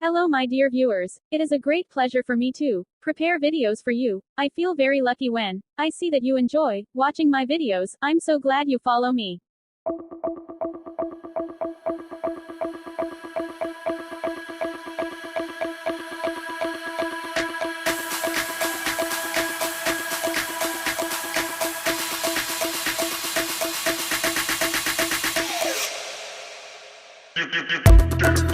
Hello my dear viewers, it is a great pleasure for me to prepare videos for you. I feel very lucky when I see that you enjoy watching my videos. I'm so glad you follow me. You